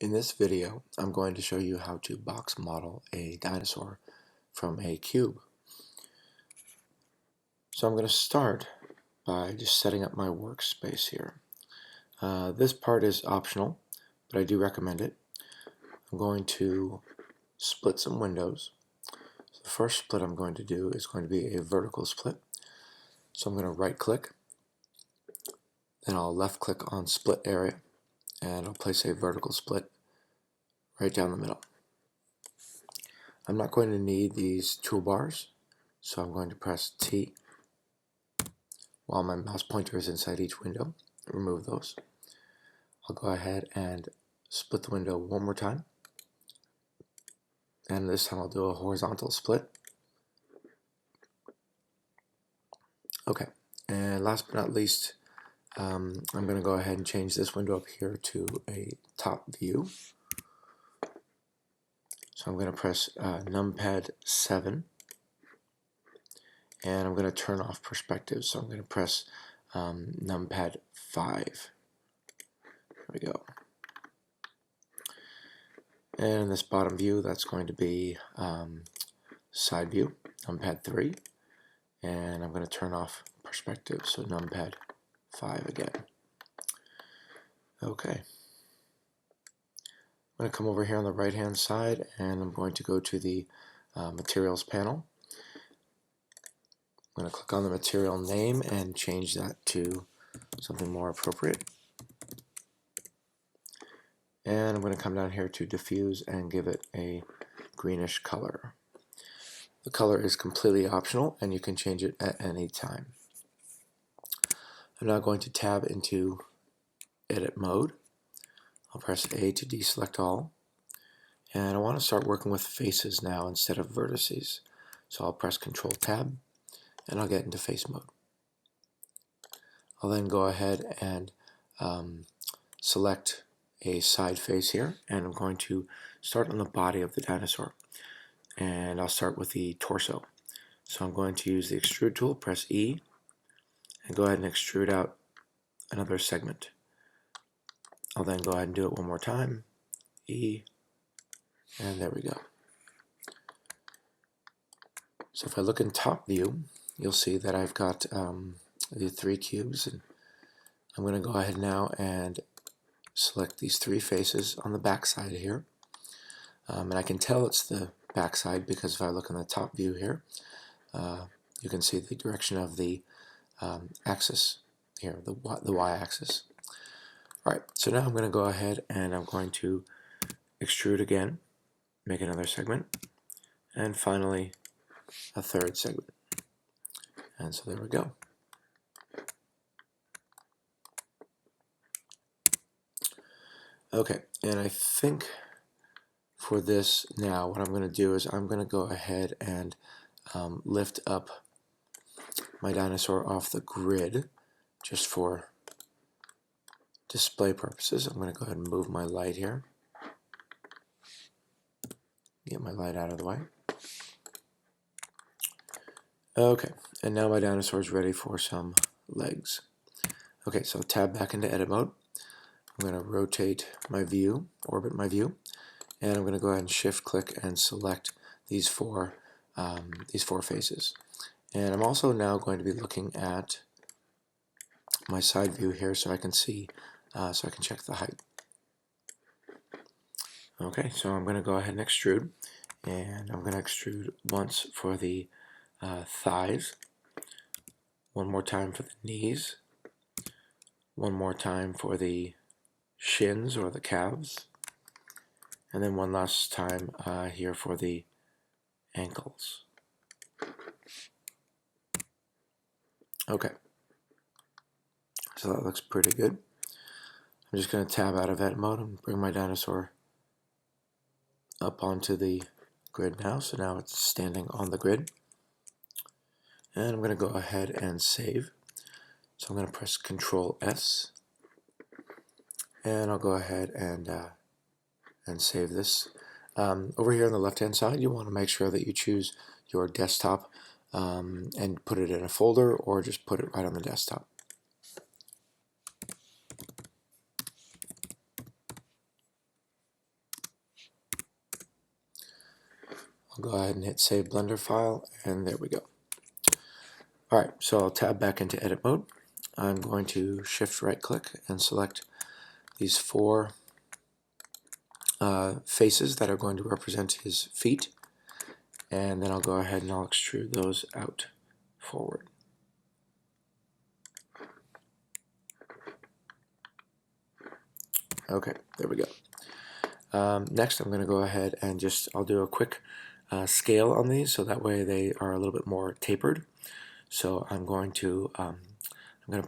In this video, I'm going to show you how to box model a dinosaur from a cube. So I'm going to start by just setting up my workspace here. This part is optional, but I do recommend it. I'm going to split some windows. So the first split I'm going to do is going to be a vertical split. So I'm going to right click, then I'll left click on split area, and I'll place a vertical split right down the middle. I'm not going to need these toolbars, so I'm going to press T while my mouse pointer is inside each window. Remove those. I'll go ahead and split the window one more time, and this time I'll do a horizontal split. Okay, and last but not least, I'm going to go ahead and change this window up here to a top view. So I'm going to press numpad 7, and I'm going to turn off perspective. So I'm going to press numpad 5. There we go. And in this bottom view, that's going to be side view, numpad 3. And I'm going to turn off perspective, so numpad 5 again. Okay. I'm going to come over here on the right hand side, and I'm going to go to the materials panel. I'm going to click on the material name and change that to something more appropriate. And I'm going to come down here to diffuse and give it a greenish color. The color is completely optional, and you can change it at any time. I'm now going to tab into edit mode. I'll press A to deselect all, and I want to start working with faces now instead of vertices. So I'll press Control Tab, and I'll get into face mode. I'll then go ahead and select a side face here, and I'm going to start on the body of the dinosaur, and I'll start with the torso. So I'm going to use the extrude tool, press E, and go ahead and extrude out another segment. I'll then go ahead and do it one more time, E, and there we go. So if I look in top view, you'll see that I've got the 3 cubes, and I'm going to go ahead now and select these 3 faces on the back side here. And I can tell it's the back side because if I look in the top view here, you can see the direction of the axis here, the y-axis. Alright, so now I'm going to go ahead and I'm going to extrude again, make another segment, and finally a third segment. And so there we go. Okay, and I think for this now, what I'm going to do is I'm going to go ahead and lift up my dinosaur off the grid just for display purposes. I'm going to go ahead and move my light here. Get my light out of the way. Okay, and now my dinosaur is ready for some legs. Okay, so tab back into edit mode. I'm going to rotate my view, orbit my view, and I'm going to go ahead and shift click and select these four faces. And I'm also now going to be looking at my side view here so I can see, so I can check the height. Okay, so I'm going to go ahead and extrude, and I'm going to extrude once for the thighs, one more time for the knees, one more time for the shins or the calves, and then one last time here for the ankles. Okay, so that looks pretty good. I'm just going to tab out of edit mode and bring my dinosaur up onto the grid now. So now it's standing on the grid. And I'm going to go ahead and save. So I'm going to press Control S, and I'll go ahead and save this. Over here on the left hand side, you want to make sure that you choose your desktop and put it in a folder, or just put it right on the desktop. I'll go ahead and hit Save Blender File, and there we go. Alright, so I'll tab back into edit mode. I'm going to shift right click and select these four faces that are going to represent his feet, and then I'll go ahead and I'll extrude those out forward. Okay, there we go. Next I'm going to go ahead and I'll do a quick scale on these so that way they are a little bit more tapered. So I'm going to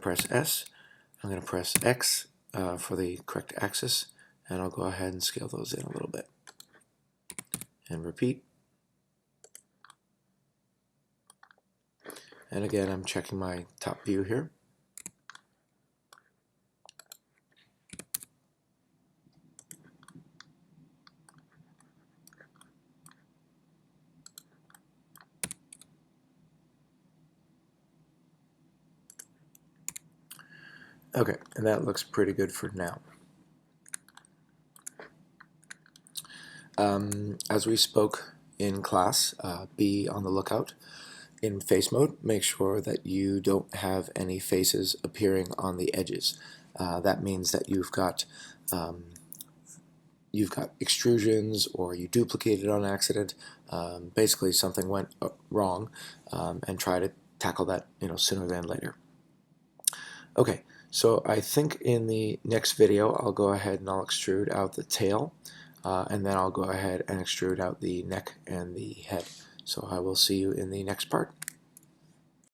press S, I'm going to press X for the correct axis, and I'll go ahead and scale those in a little bit. And repeat. And again, I'm checking my top view here. Okay, and that looks pretty good for now. As we spoke in class, be on the lookout. In face mode, make sure that you don't have any faces appearing on the edges. That means that you've got extrusions, or you duplicated on accident. Basically, something went wrong, and try to tackle that sooner than later. Okay, so I think in the next video I'll go ahead and I'll extrude out the tail, and then I'll go ahead and extrude out the neck and the head. So I will see you in the next part.